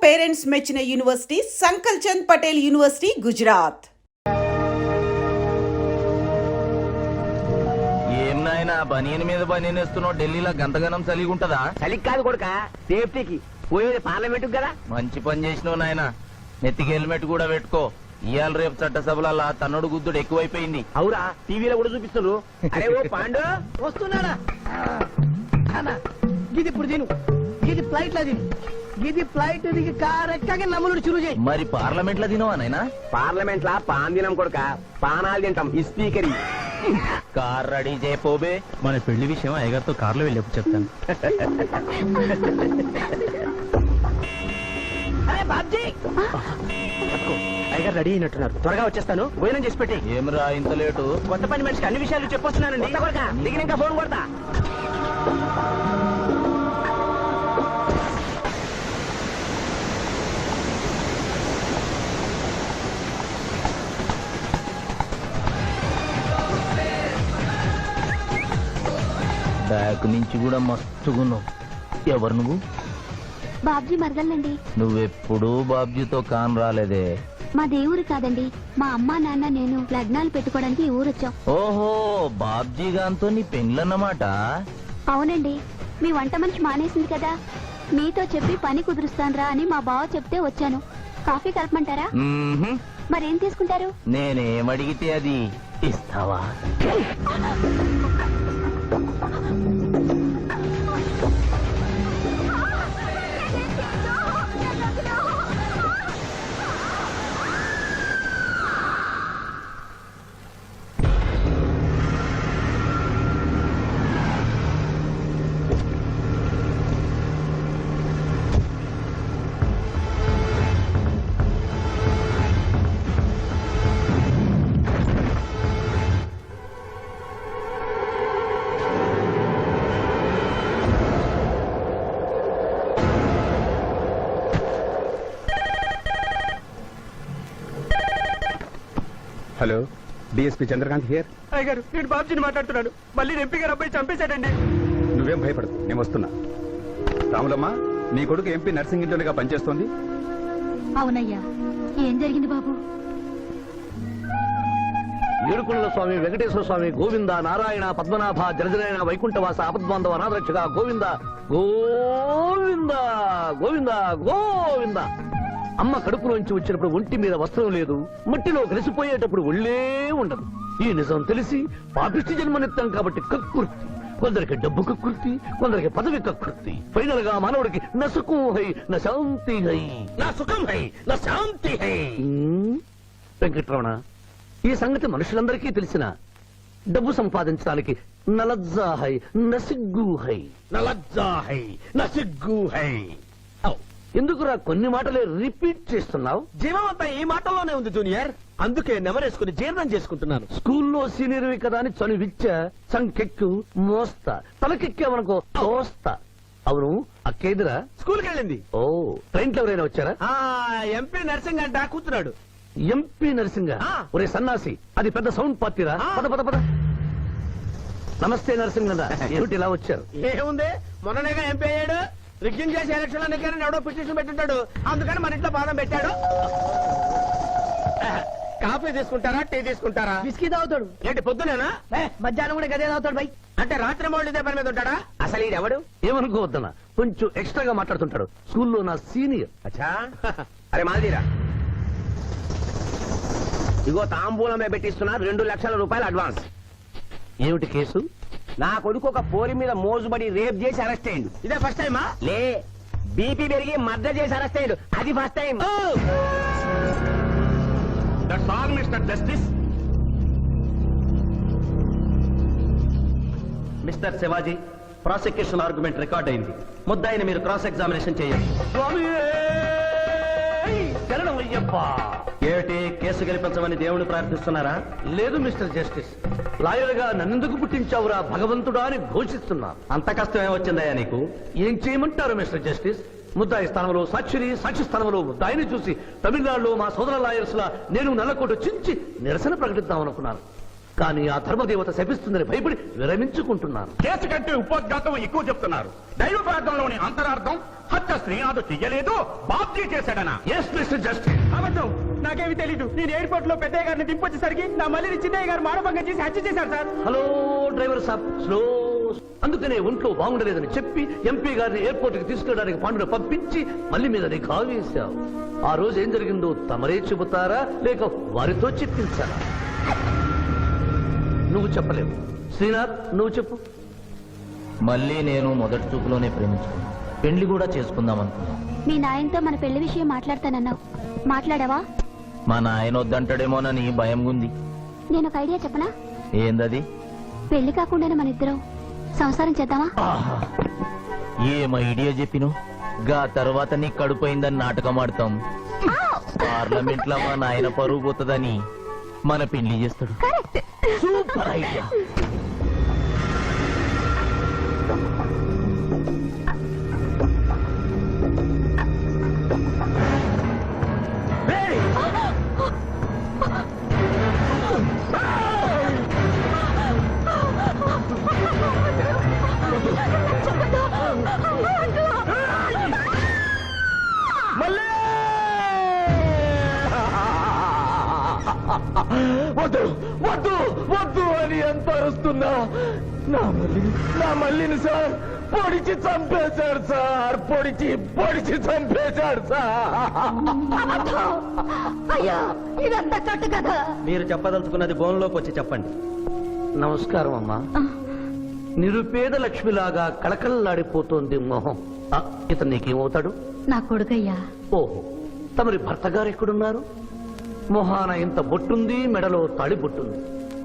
Parents మెచ్చిన university సంకల్ Chand Patel university Gujarat. ఏం నాయనా బనీన్ మీద బనీన్ వేస్తున్నావు? ఢిల్లీలో గంతగనం చలిగి ఉంటదా? చలికి కాదు కొడుక, సేఫ్టీకి. పోయేది పార్లమెంట్ కదా. మంచి పని చేసినావు నాయనా. నెత్తికి హెల్మెట్ కూడా పెట్టుకో. ఇవాళ రేపు చట్టసభల తన్నుడు గుద్దుడు ఎక్కువైపోయింది. అవురా, టీవీలో కూడా చూపిస్తున్నారు. అరే ఓ పాండు వస్తున్నాడా? ఇది ఇప్పుడు తిను, ఇది ఫ్లైట్ లో తిను, ఇది ఫ్లైట్ దిగి కార్ ఎక్కగా నమ్ములు చురు చేయి. మరి పార్లమెంట్ లో తినవా నాయనా? పార్లమెంట్ లా పాన్ తినం కొడుక, పానాలు తింటాం. ఈ స్పీకర్ కార్ రెడీ చేయపోబే. మన పెళ్లి విషయం అయ్యగారితో కార్లో వెళ్ళేప్పుడు చెప్తాను. అరే బాబ్జీ, అయ్యగారు రెడీ అయినట్టున్నారు. త్వరగా వచ్చేస్తాను, భోజనం చేసి పెట్టి. ఏమరా ఇంత లేటు? కొత్త పని మనిషికి అన్ని విషయాలు చెప్పొస్తున్నానండి. దిగినాక ఫోన్ కొడతా. బ్యాక్ నుంచి కూడా మస్తుగున్నావు. ఎవరు నువ్వు? బాబ్జీ మరదలండి. నువ్వెప్పుడు బాబ్జీతో కాన్ రాలేదే. మా దేవురు కాదండి, మా అమ్మా నాన్న నేను లగ్నాలు పెట్టుకోవడానికి ఈ ఊరొచ్చాం. ఓహో, బాబ్జీ గాంతో నీ పెండ్లన్నమాట. అవునండి, మీ వంట మనిషి మానేసింది కదా, మీతో చెప్పి పని కుదురుస్తానరా అని మా బావ చెప్తే వచ్చాను. కాఫీ కలపమంటారా? మరేం తీసుకుంటారు? నేనేమడిగితే అది ఇస్తావా? Hello, DSP Chandrakant here. అయ్యగారు, నేను బాబ్జీని మాట్లాడుతున్నాను. మళ్ళీ ఎంపీ గారు అబ్బాయి చంపేశాడండి. నువ్వేం భయపడదు, నేను వస్తున్నా. రాములమ్మ, నీ కొడుకు ఎంపీ నర్సింగ్ ఇంజనీర్గా పనిచేస్తోంది. అవునయ్యా, ఏం జరిగింది బాబు? ఏడుకొండల స్వామి, వెంకటేశ్వర స్వామి, గోవింద, నారాయణ, పద్మనాభ, జలజనాయన, వైకుంఠవాస, ఆపద్బాంధవ, అనాథరక్షక, గోవింద గోవింద గోవింద గోవింద. అమ్మ కడుపులోంచి వచ్చినప్పుడు ఒంటి మీద వస్త్రం లేదు, మట్టిలో కలిసిపోయేటప్పుడు ఒళ్ళే ఉండదు. ఈ నిజం తెలిసి పాపిష్టి జన్మనిత్తం కాబట్టి కక్కుర్తి. కొందరికి డబ్బు కక్కుర్తి, కొందరికి పదవి కక్కుర్తి. ఫైనల్ గా మానవుడికి నా సుఖం హై, నా శాంతి హై, నా సుఖం హై, నా శాంతి హై. వెంకటరమణ, ఈ సంగతి మనుషులందరికీ తెలిసిన డబ్బు సంపాదించడానికి నలజ్జా హై, నసిగ్గు హై, నలజ్జా హై, నసిగ్గు హై. ఎందుకురా కొన్ని మాటలే రిపీట్ చేస్తున్నావు? జీవం అంతా ఈ మాటల్లోనే ఉంది జూనియర్, అందుకే నెమరేసుకుని జీర్ణం చేసుకుంటున్నాను. స్కూల్లో సీనియర్వి కదా అని చనువిచ్చ, సంకెక్కు, మోస్తా, తలకెక్కామనుకో తోస్తా. అవును, అక్కేదిరా స్కూల్కి వెళ్ళింది. ఓ, ట్రైన్కి ఎవరైనా వచ్చారా? ఎంపీ నర్సింగ్ అంట కూర్చున్నాడు. ఎంపీ నరసింగ? ఆ. ఒరే సన్నాసి, అది పెద్ద సౌండ్ పార్టీరా. ఆ. పద పద పద. నమస్తే నరసింగ, ఏమిటి ఇలా వచ్చారు? ఏముంది, మొన్ననేగా ఎంపీ అయ్యాడు. రిగ్గింగ్ చేసి ఎలక్షన్ లో నెగ్గారని ఎవడో పిటిషన్ పెట్టుంటాడు, అందుకని మన ఇంట్లో పాదం పెట్టాడు. కాఫీ తీసుకుంటారా, టీ తీసుకుంటారా? బిస్కీ తాగుతాడు. ఏంటి పొద్దునేనా? మధ్యాహ్నం కూడా గదే తాగుతాడు బై. అంటే రాత్రి మౌళ్ళు ఇదే పని మీద ఉంటాడా? అసలు ఇది ఎవడు? ఏమనుకోవద్దన్నా, కొంచెం ఎక్స్ట్రాగా మాట్లాడుతుంటాడు. స్కూల్లో నా సీనియర్. అచ్చా, అరే మాదిరా, ఇగో తాంబూలమే పెట్టిస్తున్నా, 2 లక్షల రూపాయలు అడ్వాన్స్. ఏమిటి కేసు? నా కొడుకు ఒక పోరి మీద మోజుబడి రేప్ చేసి అరెస్ట్ అయ్యిండు. ఇదే ఫస్ట్ టైమా? లే, బీపీ పెరిగి మర్డర్ చేసి అరెస్ట్ అయ్యాడు, అది first time. That's all mister justice. Mister Shivaji, prosecution argument record అయింది. ముద్దాయిని మీరు క్రాస్ ఎగ్జామినేషన్ చేయండి. ఏమిటి, కేసు గెలిపించమని దేవుడు ప్రార్థిస్తున్నారా? లేదు మిస్టర్ జస్టిస్, లాయర్ గా నన్నెందుకు పుట్టించావురా భగవంతుడా అని ఘోషిస్తున్నా. అంత కష్టం ఏమొచ్చిందయ్యా నీకు? ఏం చేయమంటారు మిస్టర్ జస్టిస్? ముద్దాయి స్థానంలో సాక్షిని, సాక్షి స్థానంలో ముద్దాయిని చూసి తమిళనాడులో మా సోదర లాయర్స్ లా నేను నల్లకోటు చించి నిరసన ప్రకటిద్దామనుకున్నాను. కానీ ఆ ధర్మదేవత శపిస్తుందని భయపడి విరమించుకుంటున్నాను. కేసు కంటే ఉపోద్ఘాతం ఎక్కువ చెప్తున్నారు. దైవ ప్రార్థనలోని అంతరార్థం హత్య శ్రీనాథు చెయ్యలేదు, బాబ్జీ చేశాడనా? Yes mister justice. అబద్ధం, నాకేమి తెలీదు. నేను ఎయిర్పోర్ట్ లో పెద్దయ్య గారిని దింపొచ్చేసరికి నా మళ్ళీ చిన్నయ్య గారు మానభంగం చేసి హత్య చేశారు సార్. హలో డ్రైవర్ సాబ్, స్లో. అందుకనే ఒంట్లో బాగుండలేదని చెప్పి ఎంపీ గారిని ఎయిర్పోర్ట్ కి తీసుకెళ్ళడానికి పాండును పంపించి మళ్ళీ మీద నీకు ఆవేశావు. ఆ రోజు ఏం జరిగిందో తమరే చెబుతారా లేక వారితో చెప్పించారా? నువ్వు చెప్పలేవు. శ్రీనాథ్, నువ్వు చెప్పు. మళ్ళీ నేను మొదటి చూపులోనే ప్రేమించుకున్నాను. పెళ్లి కూడా చేసుకుందాం అనుకున్నా. మీ నాయనతో మన పెళ్లి విషయం మాట్లాడతానన్నావు, మాట్లాడావా? మా నాయన వద్దంటాడేమోనని భయం ఉంది. నేను ఒక ఐడియా చెప్పనా? ఏందది? పెళ్లి కాకుండానే మన ఇద్దరం సంసారం చేద్దామా? ఆహా, ఏం ఐడియా చెప్పిను. గా తర్వాత నీ కడుపోయిందని నాటకం ఆడతాం. పార్లమెంట్ లో మా నాయన పరువు పోతుందని మన పెళ్లి చేస్తాడు. కరెక్ట్. Super idea. వద్దు వద్దు వద్దు అని ఎంత అరుస్తున్నా నా మల్లిని సార్ పొడిచి చంపేశాడు సార్. పొడిచి చంపేశాడు సార్. అయ్యో, ఇదంతా కట్టు కదా. మీరు చెప్పదలుచుకున్నది బోన్లోకి వచ్చి చెప్పండి. నమస్కారం అమ్మా. నిరుపేద లక్ష్మిలాగా కళకళలాడిపోతోంది మొహం. ఇతను నీకేమవుతాడు? నా కొడుకయ్యా. ఓహో, తమరి భర్త గారు ఎక్కడున్నారు? మొహాన ఇంత బొట్టుంది, మెడలో తాళి బొట్టుంది.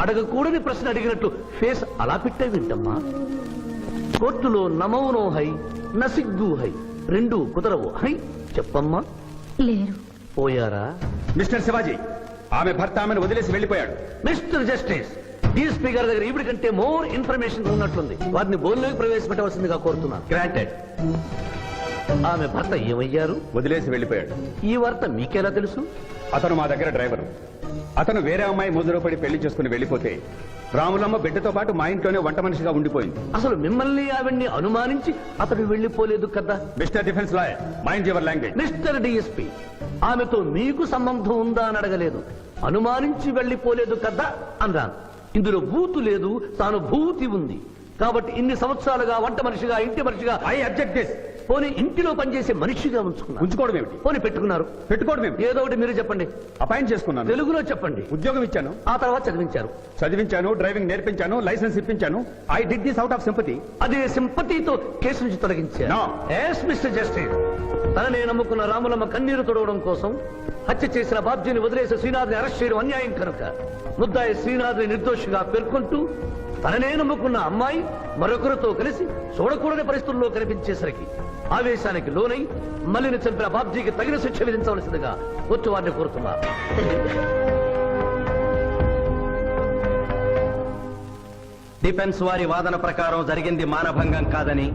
అడగకూడని ప్రశ్న అడిగినట్టు ఫేస్ అలా పెట్టే వింటమ్మా. కోర్టులో నమౌనో హై నసిగ్గు హై, రెండు కుదరవు హై. చెప్పమ్మా. లేరు. పోయారా? మిస్టర్ శివాజీ, ఆమె భర్త ఆమెను వదిలేసి వెళ్ళిపోయాడు. మిస్టర్ జస్టిస్, డీఎస్పీ గారి దగ్గర ఈవిడ కంటే మోర్ ఇన్ఫర్మేషన్ ఉన్నట్లుంది. వారిని బోన్లోకి ప్రవేశపెట్టవలసిందిగా కోరుతున్నాను. గ్రాంటెడ్. ఆమె భర్త ఏమయ్యారు? వదిలేసి వెళ్ళిపోయాడు. ఈ వార్త మీకెలా తెలుసు? అతను మా దగ్గర డ్రైవరు. అతను వేరే అమ్మాయి ముద్రలో పడి పెళ్లి చేసుకుని వెళ్ళిపోతే రాములమ్మ బిడ్డతో పాటు మా ఇంట్లోనే వంట మనిషిగా ఉండిపోయింది. అసలు మిమ్మల్ని ఆవిడ్ని అనుమానించి అతడు వెళ్ళిపోలేదు కదా? Mister defence lawyer, mind your language. Mister DSP, ఆమెతో మీకు సంబంధం ఉందా అని అడగలేదు. అనుమానించి వెళ్ళిపోలేదు కదా అన్నాను. ఇందులో బూతు లేదు, తాను భూతి ఉంది. కాబట్టి ఇన్ని సంవత్సరాలుగా వంట మనిషిగా, ఇంటి మనిషిగా, ఐ అబ్జెక్ట్ దిస్. పోనీ ఇంటిలో పనిచేసే మనిషిగా ఉంచుకున్నారు. ఉంచుకోవడం ఏమిటి? పోనీ పెట్టుకున్నారు. పెట్టుకోవడం ఏమిటి? ఏదో ఒకటి మీరు చెప్పండి. అపాయింట్ చేసుకున్నాను. తెలుగులో చెప్పండి. ఉద్యోగం ఇచ్చాను. ఆ తర్వాత చదివించారు. చదివించాను, డ్రైవింగ్ నేర్పించాను, లైసెన్స్ ఇప్పించాను. I did this out of sympathy. అదే సింపతితో కేసు నుంచి తొలగించారు. No. ఎస్ మిస్టర్ జస్టిస్, తననే నమ్ముకున్న రాములమ్మ కన్నీరు తొడవడం కోసం హత్య చేసిన బాబ్జీని వదిలేసి శ్రీనాథ్ని అరెస్ట్ చేయడం అన్యాయం కనుక ముద్దాయి శ్రీనాథ్ని నిర్దోషిగా పేర్కొంటూ తననే నమ్ముకున్న అమ్మాయి మరొకరితో కలిసి చూడకూడని పరిస్థితుల్లో కనిపించేసరికి ఆవేశానికి లోనై మల్లిని చంపిన బాబ్జీకి తగిన శిక్ష విధించవలసిందిగా కోర్టు వారిని కోరుతున్నారు. డిఫెన్స్ వారి వాదన ప్రకారం జరిగింది మానభంగం కాదని,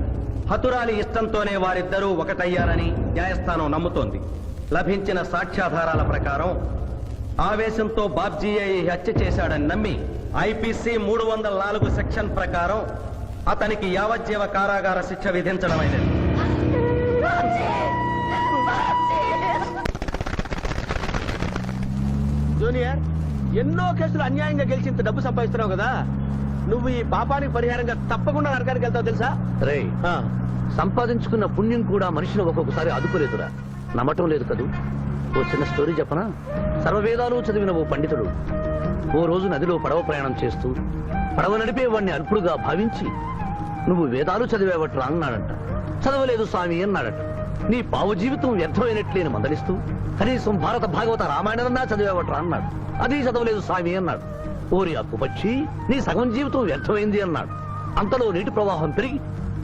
హతురాలి ఇష్టంతోనే వారిద్దరూ ఒకటయ్యారని న్యాయస్థానం నమ్ముతోంది. లభించిన సాక్ష్యాధారాల ప్రకారం ఆవేశంతో బాబ్జీయే ఈ హత్య చేశాడని నమ్మి ఐపీసీ 304 సెక్షన్ ప్రకారం అతనికి యావజ్జీవ కారాగార శిక్ష విధించడమైనది. జూనియర్, ఎన్నో కేసులు అన్యాయంగా గెలిచి ఇంత డబ్బు సంపాదిస్తున్నావు కదా, నువ్వు ఈ పాపానికి పరిహారంగా తప్పకుండా నరకానికి వెళ్తావు తెలుసా? రే, సంపాదించుకున్న పుణ్యం కూడా మనిషిని ఒక్కొక్కసారి అదుపులేదురా. నమ్మటం లేదు కదూ. ఓ చిన్న స్టోరీ చెప్పనా? సర్వవేదాలు చదివిన ఓ పండితుడు ఓ రోజు నదిలో పడవ ప్రయాణం చేస్తూ పడవ నడిపే వాడిని అల్పుడుగా భావించి, నువ్వు వేదాలు చదివేవట్రా అన్నాడంట. చదవలేదు స్వామి అన్నాడట. నీ పావు జీవితం వ్యర్థమైనట్లేని మందలిస్తూ, కనీసం భారత భాగవత రామాయణన్నా చదివేవట్రా అన్నాడు. అది చదవలేదు స్వామి అన్నాడు. ఓరి అక్కుపక్షి, నీ సగం జీవితం వ్యర్థమైంది అన్నాడు. అంతలో నీటి ప్రవాహం పెరిగి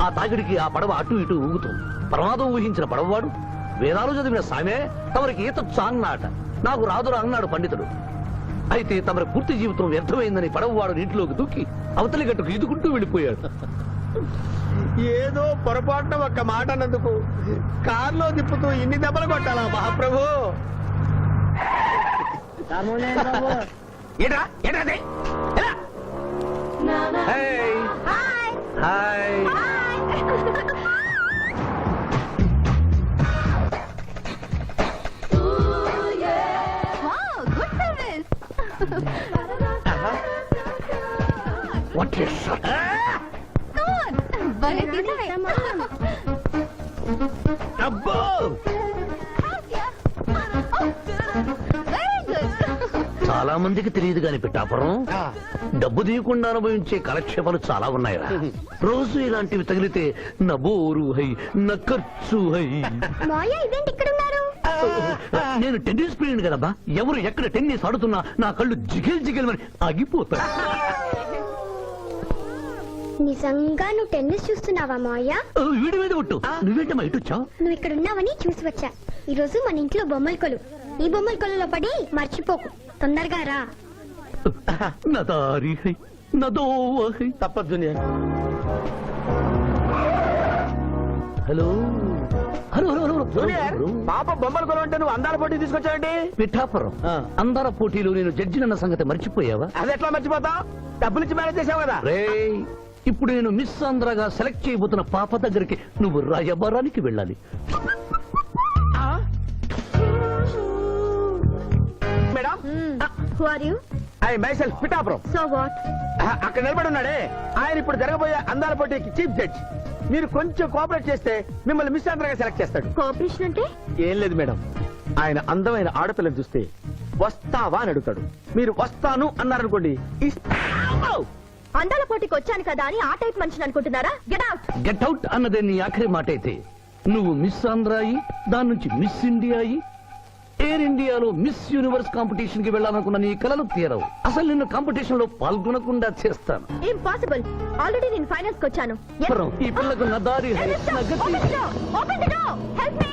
ఆ తాగిడికి ఆ పడవ అటు ఇటు ఊగుతుంది. ప్రమాదం ఊహించిన పడవవాడు, వేదాలు చదివిన సామే తమరికి ఈతొచ్చా అన్నాట. నాకు రాదురా అన్నాడు పండితుడు. అయితే తమరి పూర్తి జీవితం వ్యర్థమైందని పడవవాడు నీటిలోకి దూకి అవతలి గట్టుకు ఈదుకుంటూ వెళ్ళిపోయాడు. ఏదో పొరపాటున ఒక్క మాట అన్నందుకు కారులో తిప్పుతూ ఇన్ని దెబ్బలు కొట్టాలా మహాప్రభు? ఏట్రా ఏట్రా అది? ఎలా? హాయ్ వాట్ ఇస్ అబ్బో చాలా మందికి తెలియదు గాని పిఠాపురం డబ్బు తీయకుండా అనుభవించే కాలక్షేపాలు చాలా ఉన్నాయిరా. రోజు ఇలాంటివి తగిలితే నా బోరు హై నా ఖర్చు హై. మాయా ఇదేంటి ఇక్కడ ఉన్నారు? నేను టెన్నిస్ ప్లేయర్ కదబ్బా, ఎవరు ఎక్కడ టెన్నిస్ ఆడుతున్నా నా కళ్ళు జిగిల్ జిగిల్ అని ఆగిపోతాయి. నిజంగా నువ్వు టెన్నిస్ చూస్తున్నావా మాయా? వీడి మీద కొట్టు. నువ్వేంటమ్మా ఇటు వచ్చావు? నువ్వు ఇక్కడ ఉన్నావని చూసి వచ్చా. ఈ రోజు మన ఇంట్లో బొమ్మల కొలు. ఈ బొమ్మల కొలులో పడి మర్చిపోకు. తొందరగా రా. నా దారి హై నా దోవ హై. తప్పదు junior. Hello hello hello hello junior పాప బొమ్మలు కొనుంటే నువ్వు అందాల పోటీ తీసుకొచ్చావండి. పిఠాపురం అందర పోటీలు నేను జడ్జినన్న సంగతి మర్చిపోయావా? అది ఎట్లా మర్చిపోతావు? డబ్బులు ఇచ్చి మేనేజ్ చేసావు కదా. రేయ్, ఇప్పుడు నేను మిస్ ఆంధ్రగా సెలెక్ట్ చేయబోతున్న పాప దగ్గరికి నువ్వు రాయబారానికి వెళ్ళాలి. Madam Who are you? I myself Pithapuram. So what? అక్కడ నిలబడి ఉన్నాడే ఆయన ఇప్పుడు జరగబోయే అందాల పోటీకి చీఫ్ జడ్జ్. మీరు కొంచెం కోఆపరేట్ చేస్తే మిమ్మల్ని మిస్ ఆంధ్రగా సెలెక్ట్ చేస్తాడు. కోఆపరేషన్ అంటే? ఏం లేదు మేడం, ఆయన అందమైన ఆడపిల్లని చూస్తే వస్తావా అని అడుగుతాడు. మీరు వస్తాను అన్నారనుకోండి ఇస్తాను. అందాల పోటీకి వచ్చాను కదా అని ఆ టైప్ మనిషిని అనుకుంటున్నారా? Get out. గెట్ అవుట్ అన్నదే నీ ఆఖరి మాట అయితే నువ్వు మిస్ ఆంధ్ర అయి దాని నుంచి మిస్ ఇండియా అయి ఎయిర్ ఇండియాలో మిస్ యూనివర్స్ కాంపిటీషన్ కి వెళ్ళాలనుకున్న నీ కలలు తీరవు. అసలు నిన్ను కాంపిటీషన్ లో పాల్గొనకుండా చేస్తాను. ఇంపాసిబుల్. ఆల్రెడీ నేను ఫైనల్స్ కి వచ్చాను. ఈ పిల్లకు నా దారి హై, నా గతి. Open the door. Help me.